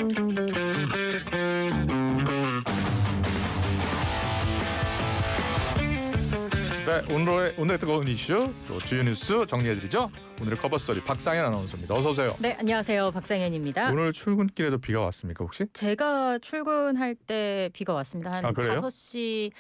네, 오늘의 뜨거운 이슈 또 주요 뉴스 정리해드리죠. 오늘의 커버스토리 박상현 아나운서입니다. 어서 오세요. 네, 안녕하세요. 박상현입니다. 오늘 출근길에도 비가 왔습니까 혹시? 제가 출근할 때 비가 왔습니다. 한 그래요? 5시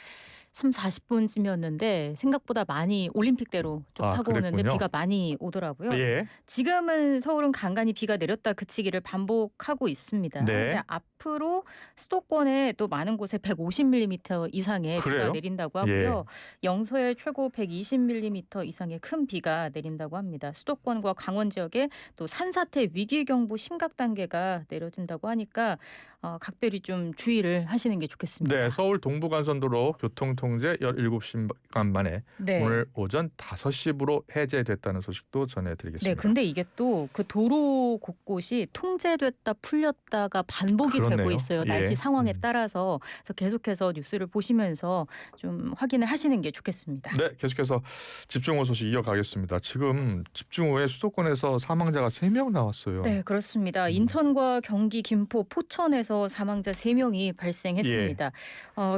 40분쯤이었는데 생각보다 많이 올림픽대로 좀 타고 그랬군요. 오는데 비가 많이 오더라고요. 예. 지금은 서울은 간간히 비가 내렸다 그치기를 반복하고 있습니다. 네. 근데 앞으로 수도권에 또 많은 곳에 150mm 이상의 그래요? 비가 내린다고 하고요. 영서에 최고 120mm 이상의 큰 비가 내린다고 합니다. 수도권과 강원 지역에 또 산사태 위기경보 심각 단계가 내려진다고 하니까 각별히 좀 주의를 하시는 게 좋겠습니다. 네, 서울 동부간선도로 교통통제 17시간 만에 네. 오늘 오전 5시부로 해제됐다는 소식도 전해드리겠습니다. 네, 근데 이게 또 그 도로 곳곳이 통제됐다 풀렸다가 반복이 그렇네요. 되고 있어요. 예. 날씨 상황에 따라서. 그래서 계속해서 뉴스를 보시면서 좀 확인을 하시는 게 좋겠습니다. 네, 계속해서 집중호 소식 이어가겠습니다. 지금 집중호에 수도권에서 사망자가 3명 나왔어요. 네, 그렇습니다. 인천과 경기, 김포, 포천에서 사망자 3명이 발생했습니다.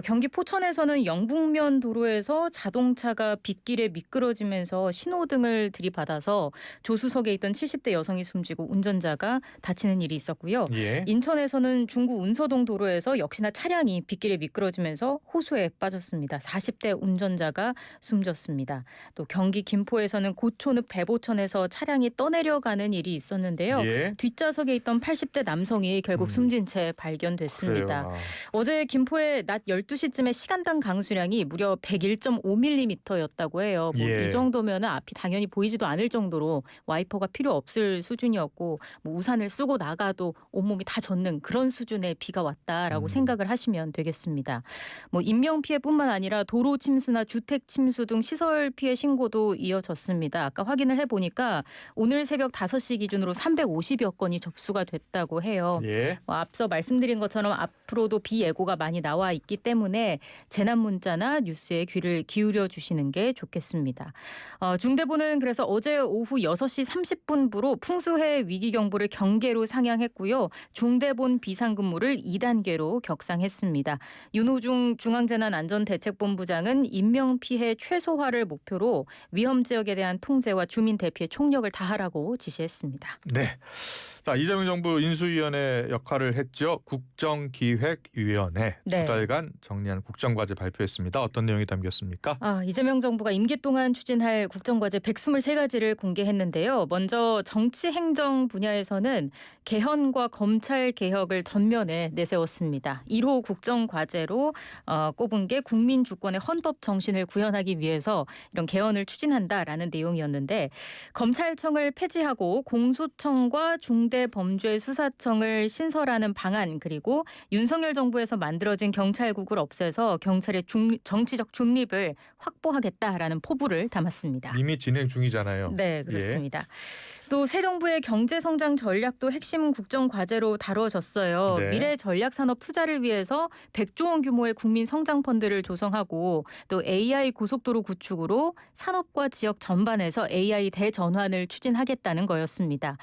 경기 포천에서는 영북면 도로에서 자동차가 빗길에 미끄러지면서 신호등을 들이받아서 조수석에 있던 70대 여성이 숨지고 운전자가 다치는 일이 있었고요. 예. 인천에서는 중구 운서동 도로에서 역시나 차량이 빗길에 미끄러지면서 호수에 빠졌습니다. 40대 운전자가 숨졌습니다. 또 경기 김포에서는 고촌읍 대보천에서 차량이 떠내려가는 일이 있었는데요. 예. 뒷좌석에 있던 80대 남성이 결국 숨진 채 발견됐습니다. 그래요. 어제 김포의 낮 12시쯤에 시간당 강수량이 무려 101.5mm였다고 해요. 예. 이 정도면 앞이 당연히 보이지도 않을 정도로 와이퍼가 필요 없을 수준이었고 우산을 쓰고 나가도 온몸이 다 젖는 그런 수준의 비가 왔다라고 생각을 하시면 되겠습니다. 인명피해뿐만 아니라 도로 침수나 주택 침수 등 시설 피해 신고도 이어졌습니다. 아까 확인을 해보니까 오늘 새벽 5시 기준으로 350여 건이 접수가 됐다고 해요. 예. 앞서 말씀드린 것처럼 앞으로도 비 예고가 많이 나와 있기 때문에 재난 문자나 뉴스에 귀를 기울여 주시는 게 좋겠습니다. 중대본은 그래서 어제 오후 6시 30분부로 풍수해 위기경보를 경계로 상향했고요. 중대본 비상근무를 2단계로 격상했습니다. 윤호중 중앙재난안전대책본부장은 인명피해 최소화를 목표로 위험 지역에 대한 통제와 주민 대피에 총력을 다하라고 지시했습니다. 네. 자, 이재명 정부 인수위원회 역할을 했죠. 국정기획위원회 네. 2달간 정리한 국정과제 발표했습니다. 어떤 내용이 담겼습니까? 이재명 정부가 임기 동안 추진할 국정과제 123가지를 공개했는데요. 먼저 정치행정 분야에서는 개헌과 검찰 개혁을 전면에 내세웠습니다. 1호 국정과제로 꼽은 게 국민 주권의 헌법 정신을 구현하기 위해서 이런 개헌을 추진한다라는 내용이었는데 검찰청을 폐지하고 공소청과 중대범죄수사청을 신설하는 방안 그리고 윤석열 정부에서 만들어진 경찰국을 없애서 경찰의 정치적 중립을 확보하겠다라는 포부를 담았습니다. 이미 진행 중이잖아요. 네, 그렇습니다. 또 새 정부의 경제성장 전략도 핵심 국정과제로 다뤄졌어요. 네. 미래 전략산업 투자를 위해서 100조 원 규모의 국민 성장펀드를 조성하고 또 AI 고속도로 구축으로 산업과 지역 전반에서 AI 대전환을 추진하겠다는 거였습니다.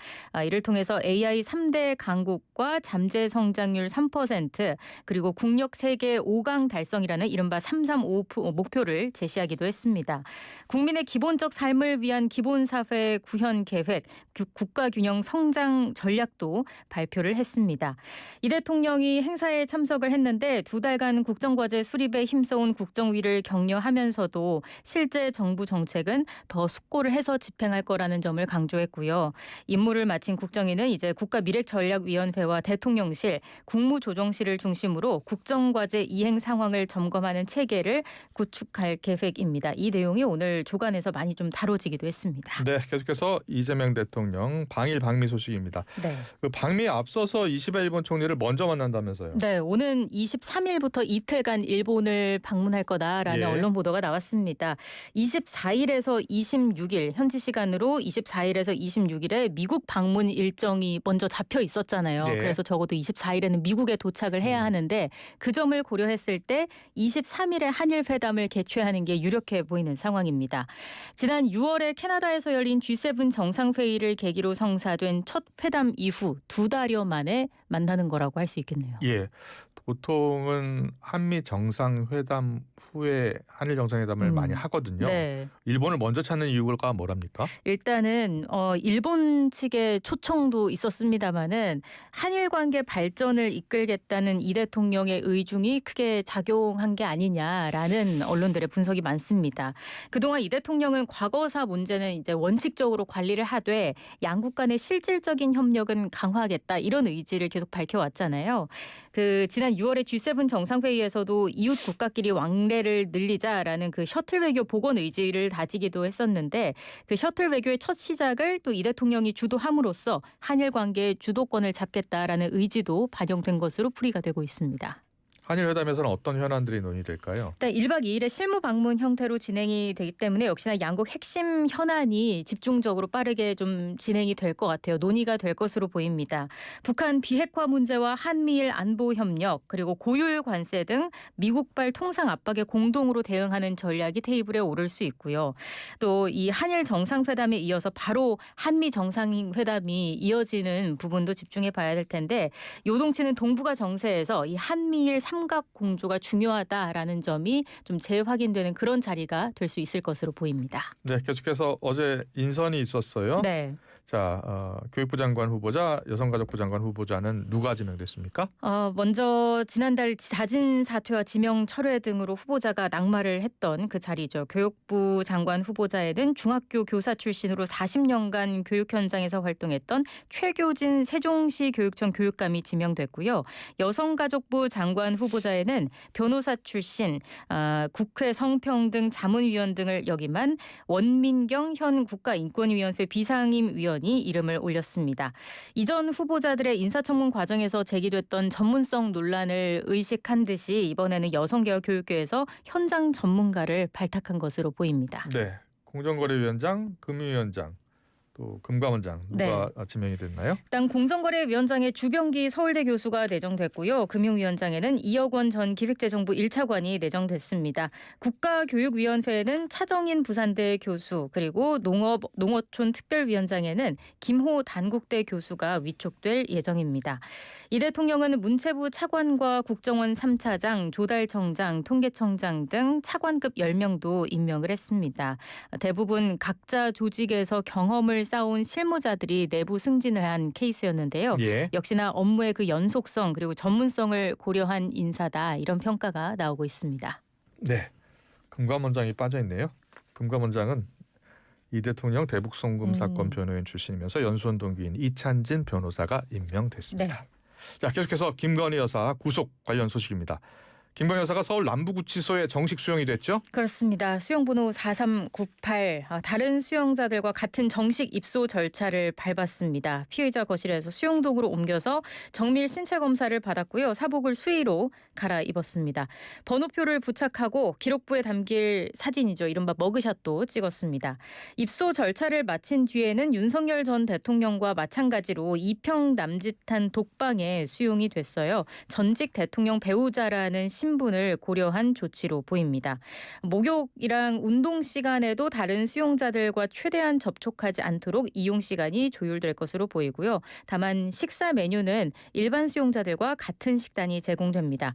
이를 통해서 AI 3대 강국과 잠재 성장률 3% 그리고 국력 세계 5강 달성이라는 이른바 335 목표를 제시하기도 했습니다. 국민의 기본적 삶을 위한 기본사회 구현 계획 국가균형 성장 전략도 발표를 했습니다. 이 대통령이 행사에 참석을 했는데 2달간 국정과제 수립에 힘써온 국정위를 격려하면서도 실제 정부 정책은 더 숙고를 해서 집행할 거라는 점을 강조했고요. 임무를 마친 국정위는 이제 국가미래전략위원회와 대통령실, 국무조정실을 중심으로 국정과제 이행 상황을 점검하는 체계를 구축할 계획입니다. 이 내용이 오늘 조간에서 많이 좀 다뤄지기도 했습니다. 네, 계속해서 이재명 대통령 방일 방미 소식입니다. 네. 그 방미에 앞서서 이시바 일본 총리를 먼저 만난다면서요. 네, 오는 23일부터 이틀간 일본을 방문할 거다라는 예. 언론 보도가 나왔습니다. 24일에서 26일 현지 시간으로 24일에서 26일에 미국 방문 일정이 먼저 잡혀 있었잖아요. 네. 그래서 적어도 24일에는 미국에 도착을 해야 하는데 그 점을 고려했을 때 23일에 한일 회담을 개최하는 게 유력해 보이는 상황입니다. 지난 6월에 캐나다에서 열린 G7 정상회의를 계기로 성사된 첫 회담 이후 2달여 만에 만나는 거라고 거라고 할 수 있겠네요. 예. 보통은 한미 정상회담 후에 한일 정상회담을 많이 하거든요. 네. 일본을 먼저 찾는 이유가 뭐랍니까? 일단은 일본 측의 초청도 있었습니다마는 한일 관계 발전을 이끌겠다는 이 대통령의 의중이 크게 작용한 게 아니냐라는 언론들의 분석이 많습니다. 그동안 이 대통령은 과거사 문제는 이제 원칙적으로 관리를 하되 양국 간의 실질적인 협력은 강화하겠다 이런 의지를 계속 밝혀왔잖아요. 지난 6월에 G7 정상회의에서도 이웃 국가끼리 왕래를 늘리자라는 그 셔틀 외교 복원 의지를 다지기도 했었는데 그 셔틀 외교의 첫 시작을 또 이 대통령이 주도함으로써 한일 관계의 주도권을 잡겠다라는 의지도 반영된 것으로 풀이가 되고 있습니다. 한일 회담에서는 어떤 현안들이 논의될까요? 일단 1박 2일의 실무 방문 형태로 진행이 되기 때문에 역시나 양국 핵심 현안이 집중적으로 빠르게 좀 진행이 될 것 같아요. 논의가 될 것으로 보입니다. 북한 비핵화 문제와 한미일 안보 협력 그리고 고율 관세 등 미국발 통상 압박에 공동으로 대응하는 전략이 테이블에 오를 수 있고요. 또 이 한일 정상회담에 이어서 바로 한미 정상회담이 이어지는 부분도 집중해 봐야 될 텐데 요동치는 동북아 정세에서 이 한미일 삼각 공조가 중요하다라는 점이 좀 재확인되는 그런 자리가 될 수 있을 것으로 보입니다. 네, 계속해서 어제 인선이 있었어요. 네. 자, 교육부 장관 후보자, 여성가족부 장관 후보자는 누가 지명됐습니까? 먼저 지난달 자진 사퇴와 지명 철회 등으로 후보자가 낙마를 했던 그 자리죠. 교육부 장관 후보자에는 중학교 교사 출신으로 40년간 교육 현장에서 활동했던 최교진 세종시 교육청 교육감이 지명됐고요. 여성가족부 장관 후보자에는 변호사 출신, 국회 성평등 자문위원 등을 역임한 원민경 현 국가인권위원회 비상임위원이 이름을 올렸습니다. 이전 후보자들의 인사청문 과정에서 제기됐던 전문성 논란을 의식한 듯이 이번에는 여성계와 교육계에서 현장 전문가를 발탁한 것으로 보입니다. 네, 공정거래위원장, 금융위원장, 또 금감원장 누가 지명이 됐나요? 일단 공정거래위원장에 주병기 서울대 교수가 내정됐고요. 금융위원장에는 이혁원 전 기획재정부 1차관이 내정됐습니다. 국가교육위원회에는 차정인 부산대 교수 그리고 농어촌 특별위원장에는 김호 단국대 교수가 위촉될 예정입니다. 이 대통령은 문체부 차관과 국정원 3차장, 조달청장, 통계청장 등 차관급 10명도 임명을 했습니다. 대부분 각자 조직에서 경험을 쌓아온 실무자들이 내부 승진을 한 케이스였는데요. 예. 역시나 업무의 그 연속성 그리고 전문성을 고려한 인사다 이런 평가가 나오고 있습니다. 네, 금감원장이 빠져있네요. 금감원장은 이 대통령 대북 송금 사건 변호인 출신이면서 연수원 동기인 이찬진 변호사가 임명됐습니다. 네. 자, 계속해서 김건희 여사 구속 관련 소식입니다. 김건희 여사가 서울 남부구치소에 정식 수용이 됐죠? 그렇습니다. 수용번호 4398 다른 수용자들과 같은 정식 입소 절차를 밟았습니다. 피의자 거실에서 수용동으로 옮겨서 정밀 신체 검사를 받았고요. 사복을 수의로 갈아입었습니다. 번호표를 부착하고 기록부에 담길 사진이죠. 이른바 머그샷도 찍었습니다. 입소 절차를 마친 뒤에는 윤석열 전 대통령과 마찬가지로 이평 남짓한 독방에 수용이 됐어요. 전직 대통령 배우자라는 신분을 고려한 조치로 보입니다. 목욕이랑 운동 시간에도 다른 수용자들과 최대한 접촉하지 않도록 이용 시간이 조율될 것으로 보이고요. 다만 식사 메뉴는 일반 수용자들과 같은 식단이 제공됩니다.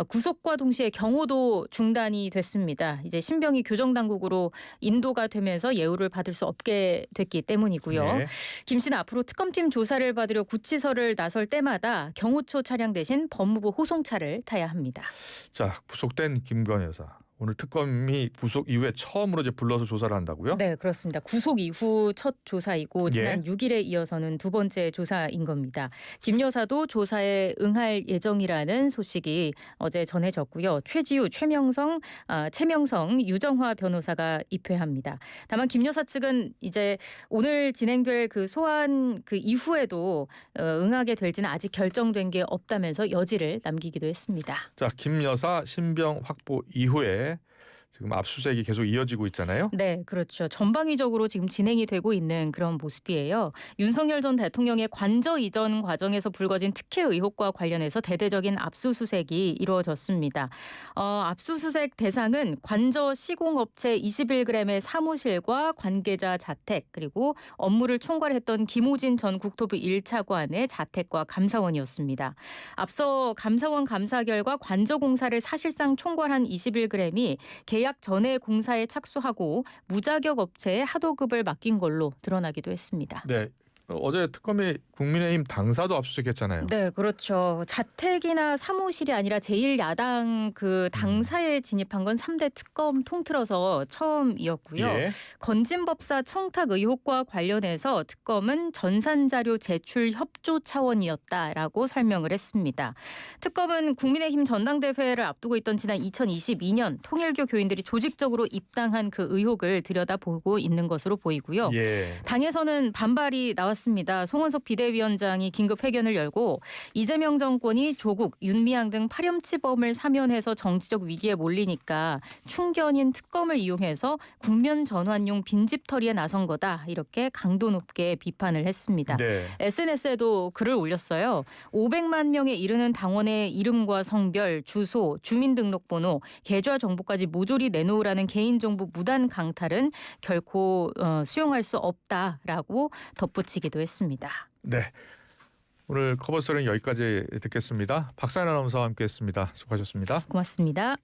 구속과 동시에 경호도 중단이 됐습니다. 이제 신병이 교정당국으로 인도가 되면서 예우를 받을 수 없게 됐기 때문이고요. 네. 김 씨는 앞으로 특검팀 조사를 받으려 구치소를 나설 때마다 경호처 차량 대신 법무부 호송차를 타야 합니다. 자, 구속된 김건희 여사. 오늘 특검이 구속 이후에 처음으로 이제 불러서 조사를 한다고요? 네, 그렇습니다. 구속 이후 첫 조사이고 지난 6일에 이어서는 두 번째 조사인 겁니다. 김 여사도 조사에 응할 예정이라는 소식이 어제 전해졌고요. 최지우, 최명성, 유정화 변호사가 입회합니다. 다만 김 여사 측은 이제 오늘 진행될 그 소환 그 이후에도 응하게 될지는 아직 결정된 게 없다면서 여지를 남기기도 했습니다. 자, 김 여사 신병 확보 이후에 지금 압수수색이 계속 이어지고 있잖아요. 네, 그렇죠. 전방위적으로 지금 진행이 되고 있는 그런 모습이에요. 윤석열 전 대통령의 관저 이전 과정에서 불거진 특혜 의혹과 관련해서 대대적인 압수수색이 이루어졌습니다. 압수수색 대상은 관저 시공업체 21g의 사무실과 관계자 자택 그리고 업무를 총괄했던 김호진 전 국토부 1차관의 자택과 감사원이었습니다. 앞서 감사원 감사 결과 관저공사를 사실상 총괄한 21g이 계약 전에 공사에 착수하고 무자격 업체에 하도급을 맡긴 걸로 드러나기도 했습니다. 네. 어제 특검이 국민의힘 당사도 압수수색했잖아요. 네, 그렇죠. 자택이나 사무실이 아니라 제1야당 그 당사에 진입한 건 3대 특검 통틀어서 처음이었고요. 예. 건진법사 청탁 의혹과 관련해서 특검은 전산자료 제출 협조 차원이었다라고 설명을 했습니다. 특검은 국민의힘 전당대회를 앞두고 있던 지난 2022년 통일교 교인들이 조직적으로 입당한 그 의혹을 들여다보고 있는 것으로 보이고요. 예. 당에서는 반발이 나왔습니다. 송원석 비대위원장이 긴급 회견을 열고 이재명 정권이 조국, 윤미향 등 파렴치범을 사면해서 정치적 위기에 몰리니까 충견인 특검을 이용해서 국면 전환용 빈집털이에 나선 거다. 이렇게 강도 높게 비판을 했습니다. 네. SNS에도 글을 올렸어요. 500만 명에 이르는 당원의 이름과 성별, 주소, 주민등록번호, 계좌 정보까지 모조리 내놓으라는 개인정보 무단 강탈은 결코 수용할 수 없다라고 덧붙이기도 했습니다. 네. 오늘 커버스토리는 여기까지 듣겠습니다. 박찬 아나운서와 함께했습니다. 수고하셨습니다. 고맙습니다.